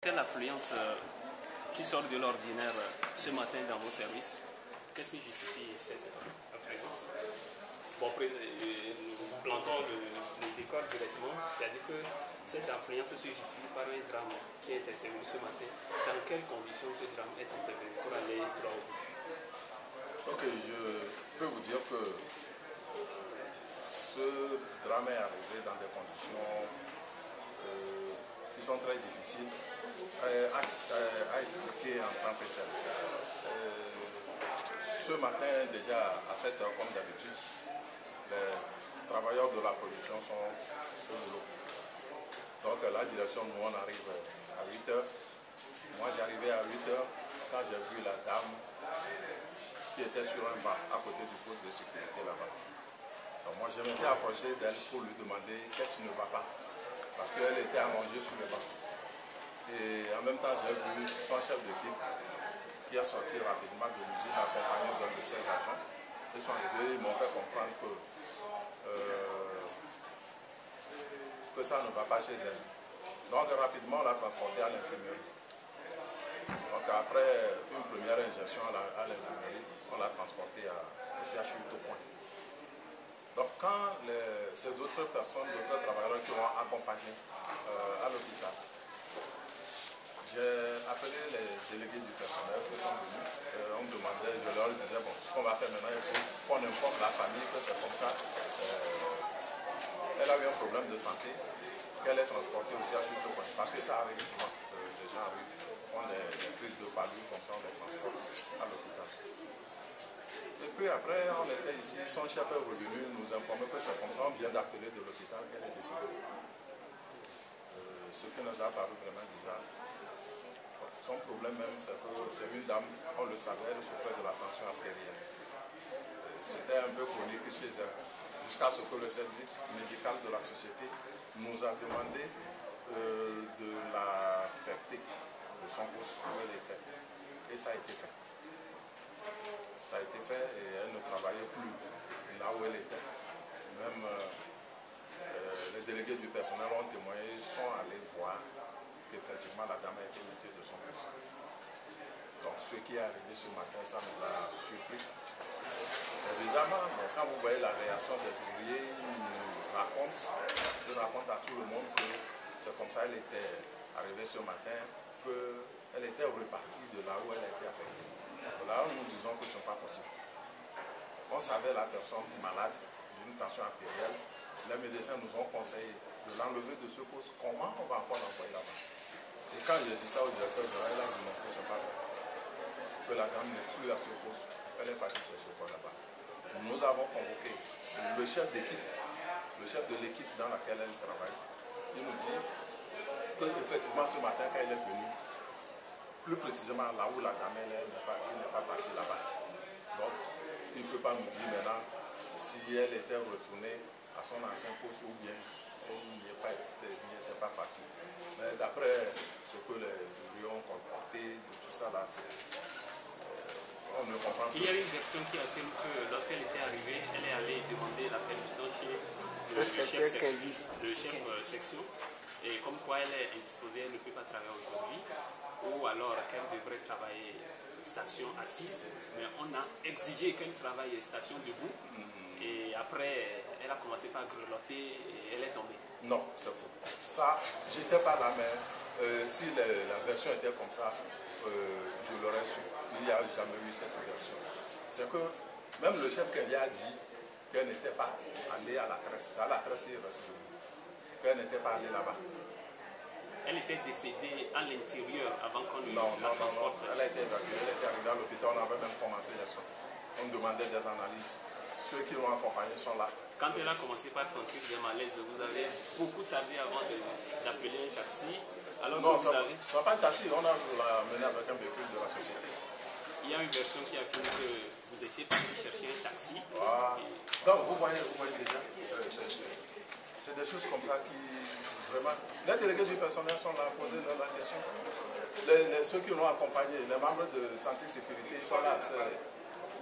Quelle affluence qui sort de l'ordinaire ce matin dans vos services? Qu'est-ce qui justifie cette affluence? Bon, après, nous plantons le décor directement, c'est-à-dire que cette affluence se justifie par un drame qui est intervenu ce matin. Dans quelles conditions ce drame est intervenu pour aller droit au but? Ok, je peux vous dire que ce drame est arrivé dans des conditions qui sont très difficiles à expliquer en tant que tel. Ce matin, déjà à 7 h comme d'habitude, les travailleurs de la production sont au boulot. Donc la direction, nous on arrive à 8 h. Moi j'arrivais à 8 h quand j'ai vu la dame qui était sur un banc à côté du poste de sécurité là-bas. Donc moi je m'étais approché d'elle pour lui demander qu'est-ce qui ne va pas. Parce qu'elle était allongée sur le banc. Et en même temps j'ai vu son chef d'équipe qui a sorti rapidement de l'usine accompagné d'un de ses agents. Ils sont arrivés, ils m'ont fait comprendre que ça ne va pas chez elle. Donc rapidement on l'a transportée à l'infirmerie. Donc après une première injection à l'infirmerie, on l'a transportée au CHU Tocoin. Donc quand c'est d'autres personnes, d'autres travailleurs qui ont accompagné à l'hôpital, j'ai appelé les délégués du personnel qui sont venus. On me demandait, je leur disais, bon, ce qu'on va faire maintenant, il faut qu'on informe la famille que c'est comme ça. Elle a eu un problème de santé, qu'elle est transportée aussi à Chute-Point. Parce que ça arrive souvent. Les gens arrivent, font des crises de palu, comme ça on les transporte à l'hôpital. Et puis après, on était ici, son chef est revenu nous informer que c'est comme ça, on vient d'appeler de l'hôpital qu'elle est décédée. Ce qui nous a paru vraiment bizarre. Son problème même, c'est que c'est une dame, on le savait, elle souffrait de la tension artérielle. C'était un peu chronique chez elle. Jusqu'à ce que le service médical de la société nous a demandé de l'affecter de son poste où elle était. Et ça a été fait. Ça a été fait et elle ne travaillait plus là où elle était. Même les délégués du personnel ont témoigné, ils sont allés voir qu'effectivement la dame a été mutée de son poste. Donc ce qui est arrivé ce matin, ça nous a surpris. Et bizarrement, quand vous voyez la réaction des ouvriers, ils racontent à tout le monde que c'est comme ça qu'elle était arrivée ce matin, qu'elle était repartie de là où elle a été affectée. Là, nous disons que ce n'est pas possible. On savait la personne malade d'une tension artérielle. Les médecins nous ont conseillé de l'enlever de ce poste. Comment on va encore l'envoyer là-bas? Et quand j'ai dit ça au directeur général, il a dit non, que ce n'est pas vrai. Que la dame n'est plus à ce poste. Elle est partie chercher quoi là-bas. Nous avons convoqué le chef d'équipe, le chef de l'équipe dans laquelle elle travaille. Il nous dit qu'effectivement ce matin quand elle est venue, plus précisément là où la dame elle n'est pas partie là-bas. Donc il ne peut pas nous dire maintenant si elle était retournée à son ancien poste ou bien elle n'y était pas partie. Mais d'après ce que les ouvriers ont comporté, tout ça là, on ne comprend pas. Il y a une version qui affirme que lorsqu'elle était arrivée, elle est allée demander la permission chez le chef section. Et comme quoi elle est indisposée, elle ne peut pas travailler aujourd'hui, ou alors qu'elle devrait travailler station assise, mais on a exigé qu'elle travaille station debout, et après elle a commencé par grelotter et elle est tombée. Non, c'est faux. Ça, j'étais pas là, mais si la version était comme ça, je l'aurais su. Il n'y a jamais eu cette version. C'est que même le chef qu'elle a dit qu'elle n'était pas allée à la tresse il reste debout, qu'elle n'était pas allée là-bas. Elle était décédée à l'intérieur avant qu'on la transporte. Non. Elle était arrivée à l'hôpital, on avait même commencé les soins. On demandait des analyses. Ceux qui l'ont accompagnée sont là. Quand elle a commencé par sentir des malaises, vous avez beaucoup tardé avant d'appeler un taxi. Alors non, ce n'est pas un taxi, on a mené avec un véhicule de la société. Il y a une version qui affirme que vous étiez parti chercher un taxi. Ah. Donc vous voyez déjà, c'est des choses comme ça qui vraiment... Les délégués du personnel sont là à poser la question. Ceux qui l'ont accompagné, les membres de santé et sécurité, ils sont là.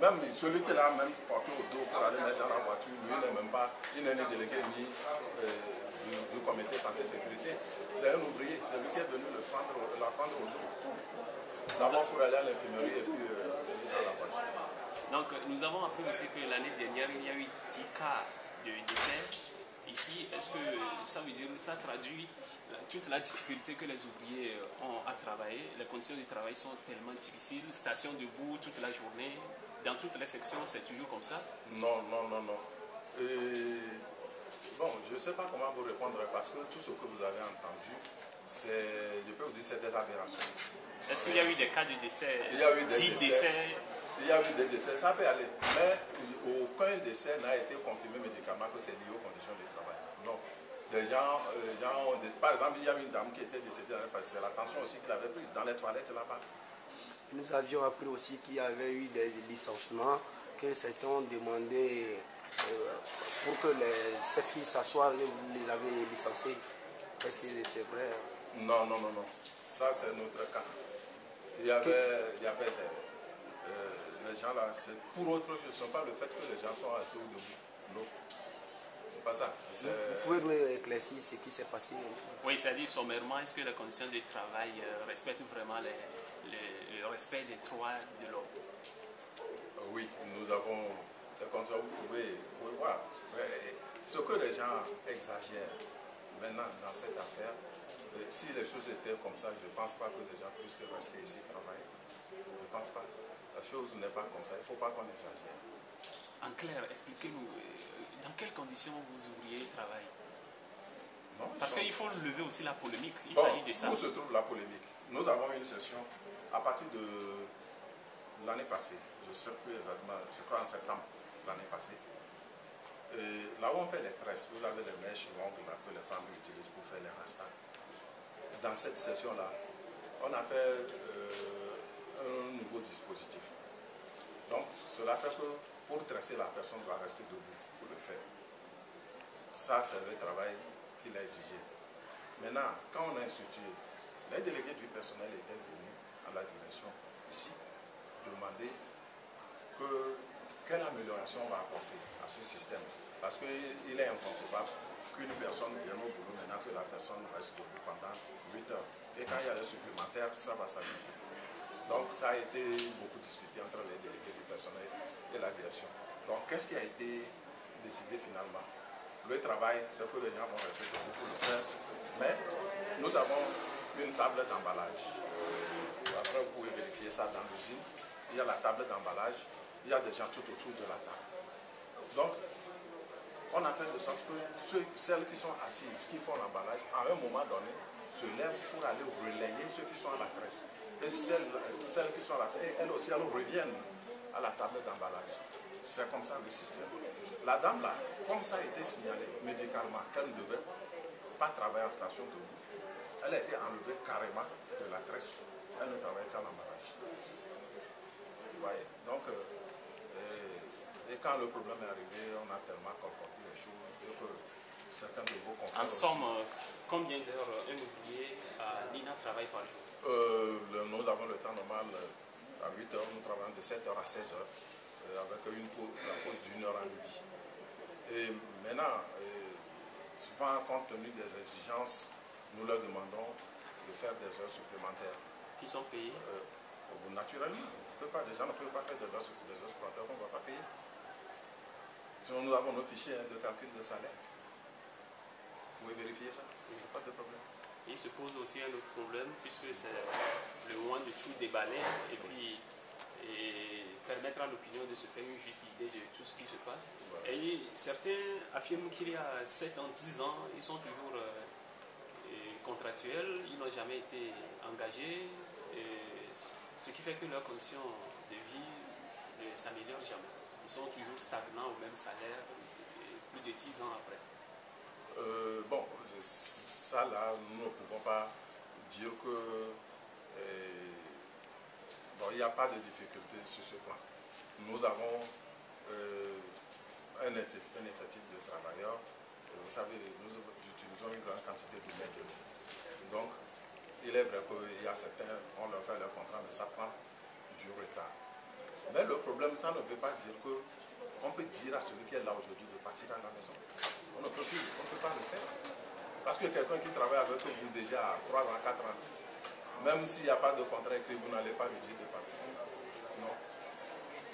Même celui qui l'a même porté au dos pour aller mettre dans la voiture, lui n'est même pas, il n'est ni délégué ni du comité santé et sécurité. C'est un ouvrier, c'est lui qui est venu le prendre, D'abord pour aller à l'infirmerie et puis venir dans la voiture. Donc nous avons appris aussi que l'année dernière, il y a eu 10 cas de décès. Ici, est-ce que ça veut dire, ça traduit toute la difficulté que les ouvriers ont à travailler? Les conditions du travail sont tellement difficiles, station debout toute la journée, dans toutes les sections, c'est toujours comme ça? Non, non, non, non. Bon, je ne sais pas comment vous répondre parce que tout ce que vous avez entendu, je peux vous dire, c'est des aberrations. Est-ce qu'il y a eu des cas de décès? Il y a eu des 10 décès. Il y a eu des décès, ça peut aller. Mais aucun décès n'a été confirmé médicalement que c'est lié aux conditions de travail. Non. Les gens ont par exemple, il y a une dame qui était décédée parce que c'est la tension aussi qu'il avait prise dans les toilettes là-bas. Nous avions appris aussi qu'il y avait eu des licenciements, que certains ont demandé pour que ces filles s'assoient, vous les avez licenciés. C'est vrai? Non, non, non, non. Ça, c'est notre cas. Il y avait les gens là, c'est pour autre chose. Ce n'est pas le fait que les gens sont assis ou debout. Non. C'est pas ça. Vous pouvez nous éclaircir ce qui s'est passé? Oui, c'est-à-dire sommairement, est-ce que les conditions de travail respectent vraiment le respect des droits de l'homme? Oui, nous avons des contrats, vous pouvez voir. Mais ce que les gens exagèrent maintenant dans cette affaire, si les choses étaient comme ça, je ne pense pas que les gens puissent rester ici travailler. Je ne pense pas. La chose n'est pas comme ça. Il ne faut pas qu'on exagère. En clair, expliquez-nous, dans quelles conditions vous ouvriers travaillent? Parce qu'il faut lever aussi la polémique. Il s'agit de ça. Où se trouve la polémique? Nous avons une session à partir de l'année passée. Je ne sais plus exactement, je crois en septembre l'année passée. Là où on fait les tresses, vous avez les mèches longues là, que les femmes utilisent pour faire les rastas. Dans cette session-là, on a fait un nouveau dispositif. Donc, cela fait que pour tresser, la personne doit rester debout pour le faire. Ça, c'est le travail qu'il a exigé. Maintenant, quand on a institué, les délégués du personnel étaient venus à la direction ici demander quelle amélioration on va apporter à ce système. Parce qu'il est inconcevable qu'une personne vienne au boulot maintenant que la personne reste debout pendant 8 heures. Et quand il y a les supplémentaires, ça va s'arrêter. Donc ça a été beaucoup discuté entre les délégués du personnel et la direction. Donc qu'est-ce qui a été décidé finalement? Le travail, c'est que les gens vont rester debout pour le faire. Mais nous avons une table d'emballage. Après, vous pouvez vérifier ça dans l'usine. Il y a la table d'emballage. Il y a des gens tout autour de la table. Donc, on a fait de sorte que celles qui sont assises, qui font l'emballage, à un moment donné, se lèvent pour aller relayer ceux qui sont à la tresse. Et celles qui sont à la tresse, elles aussi, elles reviennent à la table d'emballage. C'est comme ça le système. La dame là, comme ça a été signalé médicalement qu'elle ne devait pas travailler en station debout, elle a été enlevée carrément de la tresse. Elle ne travaille qu'à l'emballage. Vous voyez, donc, et quand le problème est arrivé, on a tellement colporté les choses que certains de vos confrères. En somme, combien d'heures un ouvrier à l'INA travaille par jour? Nous avons le temps normal à 8 heures, nous travaillons de 7 heures à 16 heures, avec la pause d'1 heure à midi. Et maintenant, souvent, compte tenu des exigences, nous leur demandons de faire des heures supplémentaires. Qui sont payées? Naturellement, les gens ne peuvent pas faire des heures supplémentaires qu'on ne va pas payer. Sinon, nous avons nos fichiers de calcul de salaire. Vous pouvez vérifier ça, il n'y a pas de problème. Il se pose aussi un autre problème, puisque c'est le moment de tout déballer et puis permettre à l'opinion de se faire une juste idée de tout ce qui se passe. Ouais. Et certains affirment qu'il y a 7 ans, 10 ans, ils sont toujours contractuels, ils n'ont jamais été engagés, ce qui fait que leurs conditions de vie ne s'améliorent jamais. Ils sont toujours stagnants au même salaire, plus de 10 ans après. Bon, ça là, nous ne pouvons pas dire que il n'y a pas de difficulté sur ce plan. Nous avons un effectif de travailleurs. Vous savez, nous utilisons une grande quantité de main-d'œuvre. Donc, il est vrai qu'il y a certains, on leur fait leur contrat, mais ça prend du retard. Mais le problème, ça ne veut pas dire qu'on peut dire à celui qui est là aujourd'hui de partir à la maison. On ne peut plus, on ne peut pas le faire. Parce que quelqu'un qui travaille avec vous déjà à 3 ans, 4 ans, Même s'il n'y a pas de contrat écrit, vous n'allez pas lui dire de partir. Non.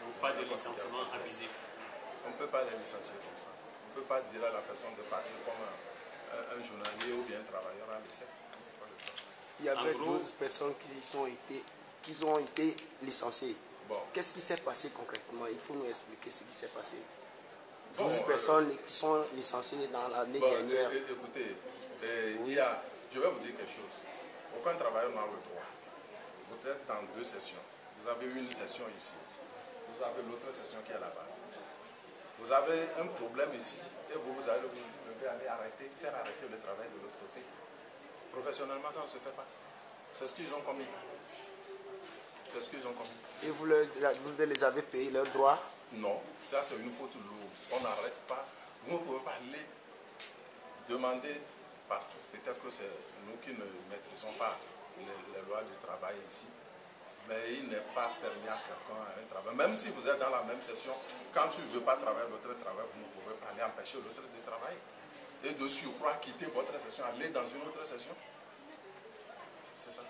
Donc pas de licenciement abusif. On ne peut pas les licencier comme ça. On ne peut pas dire à la personne de partir comme un journalier ou bien un travailleur à l'essai. Il y avait 12 personnes qui ont été licenciées. Bon. Qu'est-ce qui s'est passé concrètement? Il faut nous expliquer ce qui s'est passé. 12 personnes qui sont licenciées dans l'année dernière. Écoutez, je vais vous dire quelque chose. Aucun travailleur n'a le droit. Vous êtes dans 2 sessions. Vous avez une session ici. Vous avez l'autre session qui est là-bas. Vous avez un problème ici et vous allez aller faire arrêter le travail de l'autre côté. Professionnellement, ça ne se fait pas. C'est ce qu'ils ont commis. C'est ce qu'ils ont commis. Et vous les avez payé leurs droits? Non, ça c'est une faute lourde. On n'arrête pas. Vous ne pouvez pas aller demander partout. Peut-être que c'est nous qui ne maîtrisons pas les lois du travail ici. Mais il n'est pas permis à quelqu'un un travail. Même si vous êtes dans la même session, quand tu ne veux pas travailler, l'autre travail, vous ne pouvez pas aller empêcher l'autre de travailler. Et de surcroît, quitter votre session, aller dans une autre session. C'est ça.